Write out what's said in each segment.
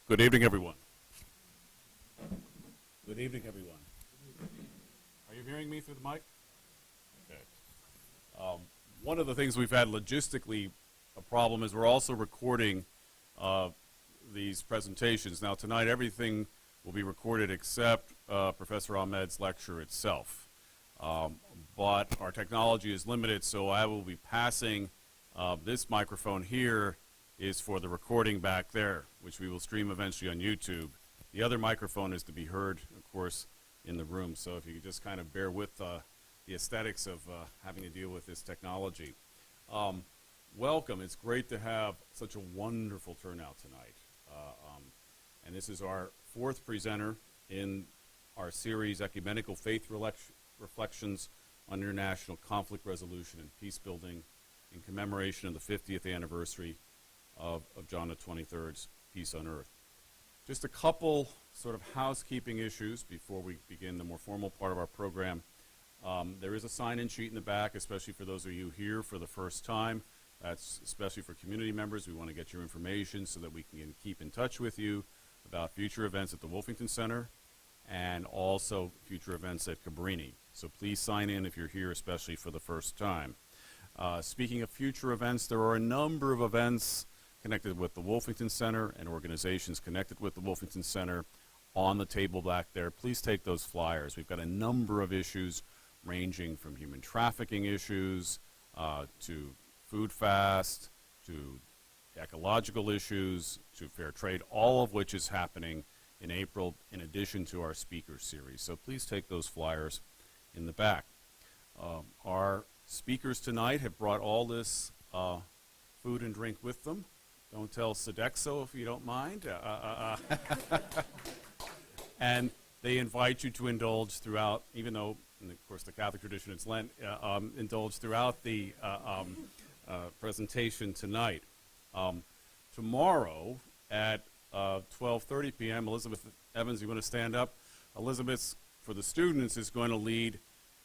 Good evening, everyone. Good evening, everyone. Are you hearing me through the mic? Okay. One of the things we've had logistically a problem is we're also recording these presentations. Now tonight everything will be recorded except Professor Ahmed's lecture itself. But our technology is limited, so I will be passing this microphone here is for the recording back there, which we will stream eventually on YouTube. The other microphone is to be heard, of course, in the room. So if you could just kind of bear with the aesthetics of having to deal with this technology. Welcome. It's great to have such a wonderful turnout tonight. And this is our fourth presenter in our series, Ecumenical Faith Reflections on International Conflict Resolution and Peacebuilding in commemoration of the 50th anniversary of John the 23rd's Peace on Earth. Just a couple sort of housekeeping issues before we begin the more formal part of our program. There is a sign-in sheet in the back, especially for those of you here for the first time. That's especially for community members. We want to get your information so that we can keep in touch with you about future events at the Wolfington Center and also future events at Cabrini. So please sign in if you're here, especially for the first time. Speaking of future events, there are a number of events connected with the Wolfington Center and organizations connected with the Wolfington Center on the table back there. Please take those flyers. We've got a number of issues ranging from human trafficking issues to food fast, to ecological issues, to fair trade, all of which is happening in April in addition to our speaker series. So please take those flyers in the back. Our speakers tonight have brought all this food and drink with them. Don't tell Sodexo if you don't mind. And they invite you to indulge throughout, even though, and of course, the Catholic tradition, it's Lent, indulge throughout the presentation tonight. Tomorrow at 12:30 p.m., Elizabeth Evans, you want to stand up? Elizabeth, for the students, is going to lead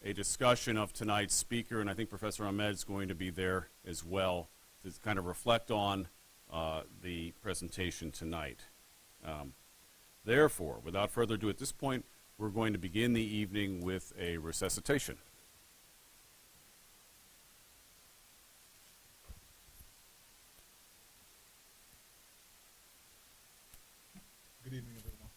a discussion of tonight's speaker, and I think Professor Ahmed is going to be there as well to kind of reflect on the presentation tonight. Therefore, without further ado at this point, we're going to begin the evening with a resuscitation. Good evening, everyone.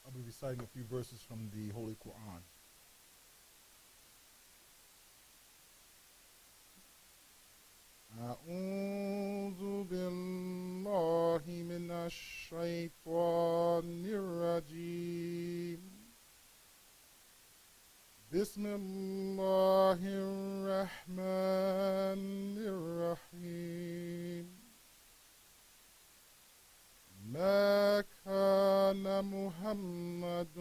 I'll be reciting a few verses from the Holy Quran. أعوذ بالله من الشيطان الرجيم بسم الله الرحمن الرحيم ما كان محمد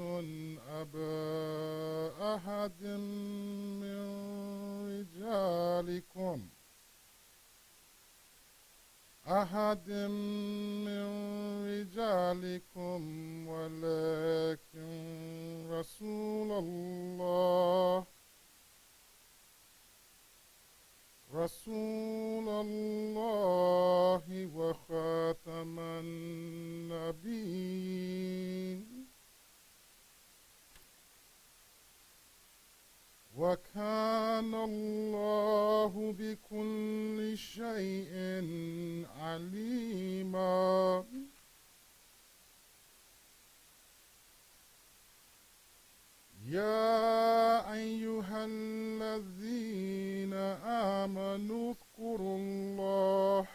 أبا أحد من رجالكم ولكن رسول الله وخاتم النبيين وكان الله بكل شيء عليما يا أيها الذين آمنوا اذكروا الله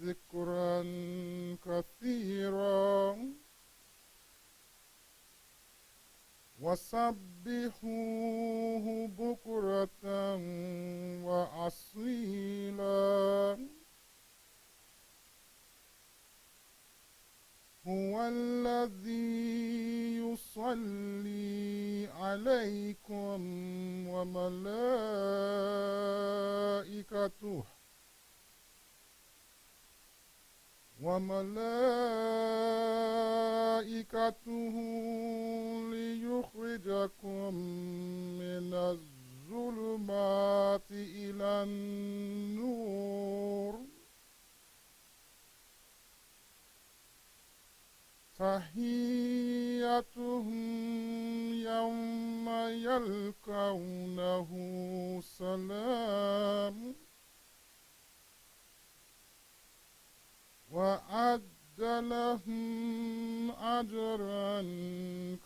ذكرا كثيرا وسبحوه بكرة وأصيلا هو الذي يصلي عليكم وملائكته ليخرجكم من الظلمات إلى النور تحيتهم يوم يلقونه سلام وأعد لهم أجرا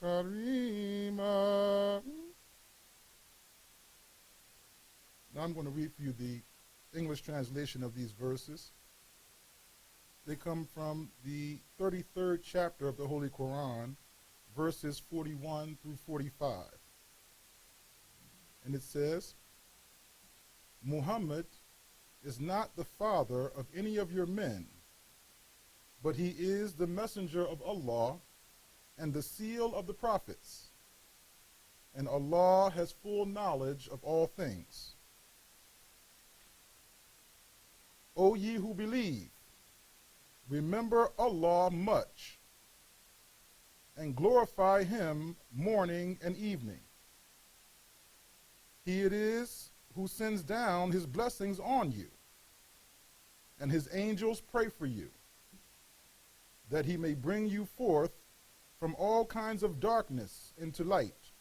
كريما. Now I'm going to read for you the English translation of these verses. They come from the 33rd chapter of the Holy Quran, verses 41 through 45. And it says, Muhammad is not the father of any of your men, but he is the messenger of Allah and the seal of the prophets. And Allah has full knowledge of all things. O ye who believe, remember Allah much and glorify him morning and evening. He it is who sends down his blessings on you, and his angels pray for you, that he may bring you forth from all kinds of darkness into light.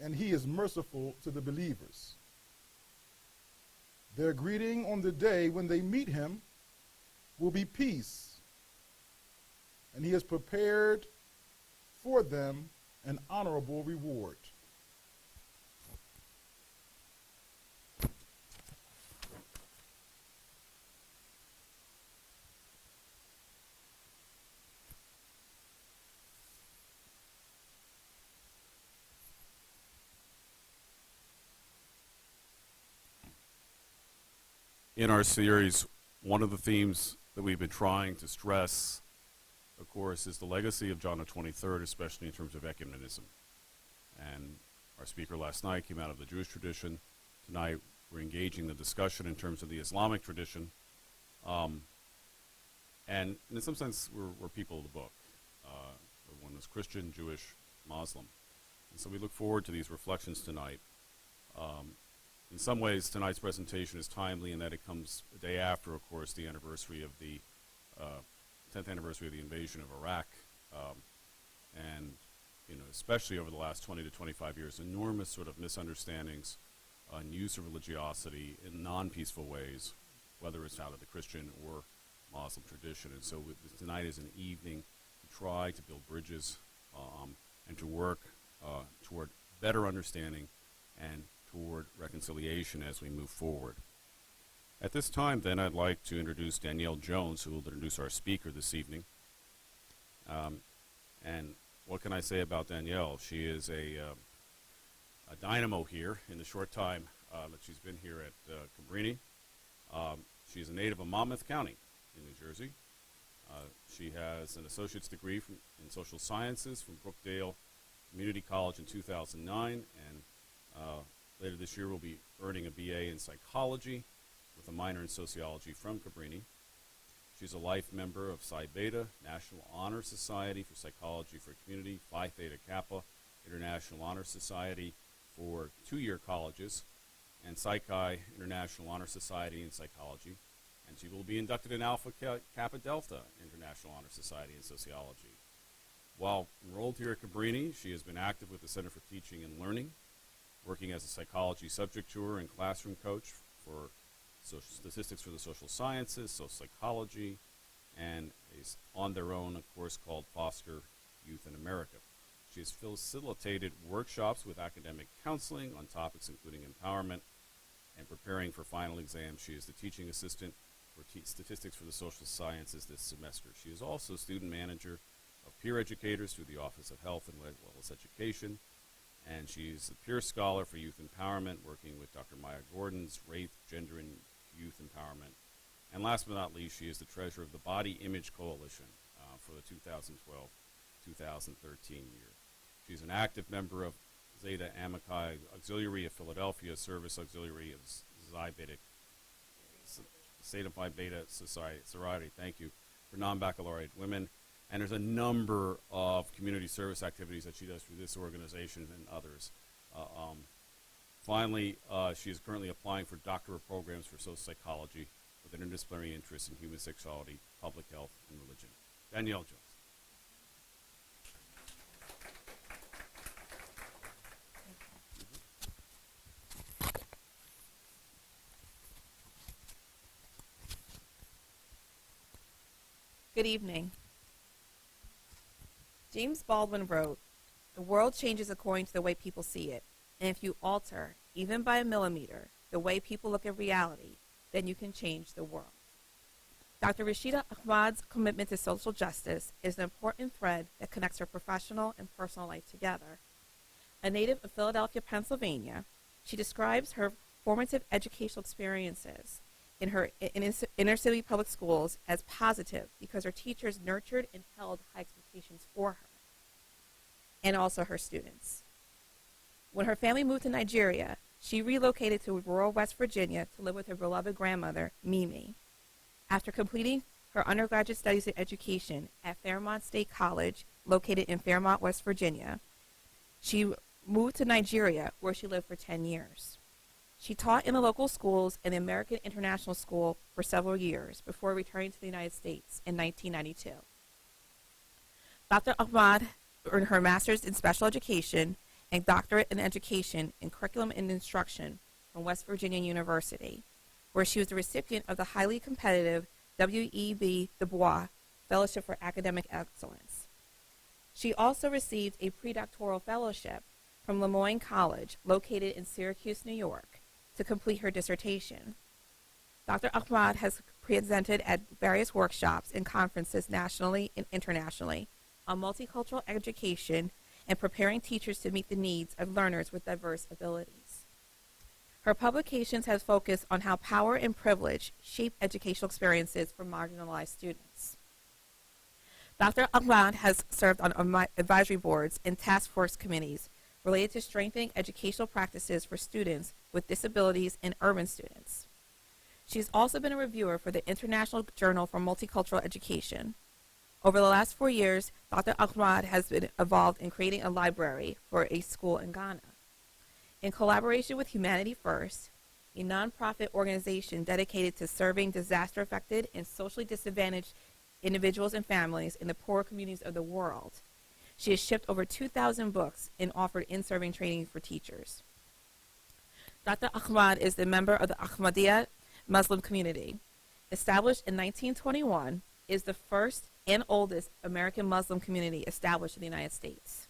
And he is merciful to the believers. Their greeting on the day when they meet him will be peace, and he has prepared for them an honorable reward. In our series, one of the themes that we've been trying to stress, of course, is the legacy of John the 23rd, especially in terms of ecumenism. And our speaker last night came out of the Jewish tradition. Tonight, we're engaging the discussion in terms of the Islamic tradition. And in some sense, we're people of the book. One is Christian, Jewish, Muslim. And so we look forward to these reflections tonight. In some ways, tonight's presentation is timely in that it comes a day after, of course, the anniversary of the 10th anniversary of the invasion of Iraq. And, especially over the last 20 to 25 years, enormous sort of misunderstandings and use of religiosity in non-peaceful ways, whether it's out of the Christian or Muslim tradition. And so tonight is an evening to try to build bridges and to work toward better understanding and toward reconciliation as we move forward. At this time, then, I'd like to introduce Danielle Jones, who will introduce our speaker this evening. And what can I say about Danielle? She is a dynamo here in the short time that she's been here at Cabrini. She's a native of Monmouth County in New Jersey. She has an associate's degree in social sciences from Brookdale Community College in 2009, and later this year will be earning a BA in psychology with a minor in sociology from Cabrini. She's a life member of Psi Beta, National Honor Society for Psychology for Community, Phi Theta Kappa, International Honor Society for two-year colleges, and Psi Chi, International Honor Society in Psychology. And she will be inducted in Alpha Kappa Delta, International Honor Society in Sociology. While enrolled here at Cabrini, she has been active with the Center for Teaching and Learning, working as a psychology subject tutor and classroom coach for statistics for the social sciences, social psychology, and is on their own a course called Foster Youth in America. She has facilitated workshops with academic counseling on topics including empowerment and preparing for final exams. She is the teaching assistant for statistics for the social sciences this semester. She is also student manager of peer educators through the Office of Health and Wellness Education, and she's a peer scholar for youth empowerment, working with Dr. Maya Gordon's Race, Gender, and Youth Empowerment. And last but not least, she is the treasurer of the Body Image Coalition for the 2012-2013 year. She's an active member of Zeta Amici Auxiliary of Philadelphia, Service Auxiliary of Xi Beta Zeta Phi Beta sorority, thank you, for non-baccalaureate women. And there's a number of community service activities that she does through this organization and others. Finally, she is currently applying for doctorate programs for social psychology with an interdisciplinary interest in human sexuality, public health, and religion. Danielle Jones. Good evening. James Baldwin wrote, "The world changes according to the way people see it, and if you alter, even by a millimeter, the way people look at reality, then you can change the world." Dr. Rashida Ahmad's commitment to social justice is an important thread that connects her professional and personal life together. A native of Philadelphia, Pennsylvania, she describes her formative educational experiences in her inner city public schools as positive because her teachers nurtured and held high expectations for her and also her students. When her family moved to Nigeria, she relocated to rural West Virginia to live with her beloved grandmother, Mimi. After completing her undergraduate studies in education at Fairmont State College, located in Fairmont, West Virginia, she moved to Nigeria, where she lived for 10 years. She taught in the local schools and the American International School for several years before returning to the United States in 1992. Dr. Ahmad earned her master's in special education and doctorate in education in curriculum and instruction from West Virginia University, where she was the recipient of the highly competitive W.E.B. Du Bois Fellowship for Academic Excellence. She also received a predoctoral fellowship from Lemoyne College, located in Syracuse, New York, to complete her dissertation. Dr. Ahmad has presented at various workshops and conferences nationally and internationally on multicultural education and preparing teachers to meet the needs of learners with diverse abilities. Her publications have focused on how power and privilege shape educational experiences for marginalized students. Dr. Ahmad has served on advisory boards and task force committees related to strengthening educational practices for students with disabilities and urban students. She's also been a reviewer for the International Journal for Multicultural Education. Over the last 4 years, Dr. Ahmad has been involved in creating a library for a school in Ghana. In collaboration with Humanity First, a nonprofit organization dedicated to serving disaster-affected and socially disadvantaged individuals and families in the poor communities of the world, she has shipped over 2,000 books and offered in-serving training for teachers. Dr. Ahmad is a member of the Ahmadiyya Muslim community. Established in 1921, is the first and oldest American Muslim community established in the United States.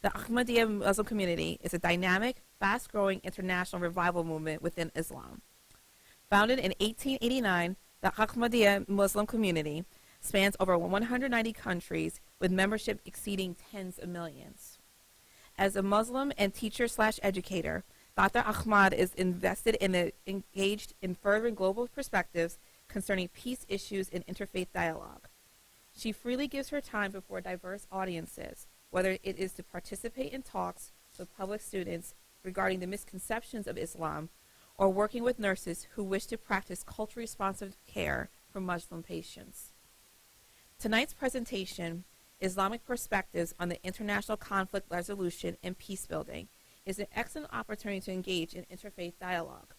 The Ahmadiyya Muslim community is a dynamic, fast-growing international revival movement within Islam. Founded in 1889, the Ahmadiyya Muslim community spans over 190 countries with membership exceeding tens of millions. As a Muslim and teacher/educator, Dr. Ahmad is engaged in furthering global perspectives concerning peace issues and interfaith dialogue. She freely gives her time before diverse audiences, whether it is to participate in talks with public students regarding the misconceptions of Islam or working with nurses who wish to practice culturally responsive care for Muslim patients. Tonight's presentation, Islamic Perspectives on the International Conflict Resolution and Peacebuilding, is an excellent opportunity to engage in interfaith dialogue.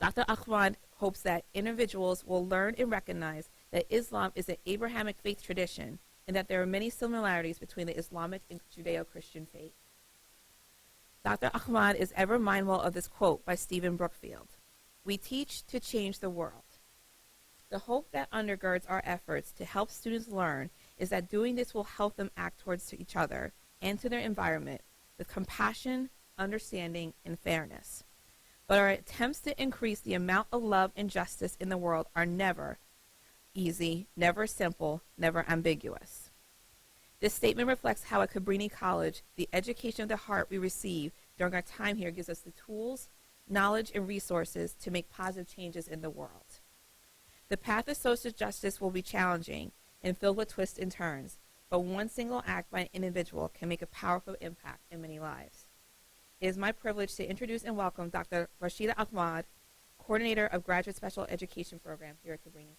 Dr. Ahmad hopes that individuals will learn and recognize that Islam is an Abrahamic faith tradition and that there are many similarities between the Islamic and Judeo-Christian faith. Dr. Ahmad is ever mindful of this quote by Stephen Brookfield: "We teach to change the world." The hope that undergirds our efforts to help students learn is that doing this will help them act towards each other and to their environment with compassion, understanding, and fairness. But our attempts to increase the amount of love and justice in the world are never easy, never simple, never ambiguous. This statement reflects how at Cabrini College, the education of the heart we receive during our time here gives us the tools, knowledge, and resources to make positive changes in the world. The path of social justice will be challenging and filled with twists and turns, but one single act by an individual can make a powerful impact in many lives. It is my privilege to introduce and welcome Dr. Rashida Ahmad, coordinator of Graduate Special Education Program here at Cabrini.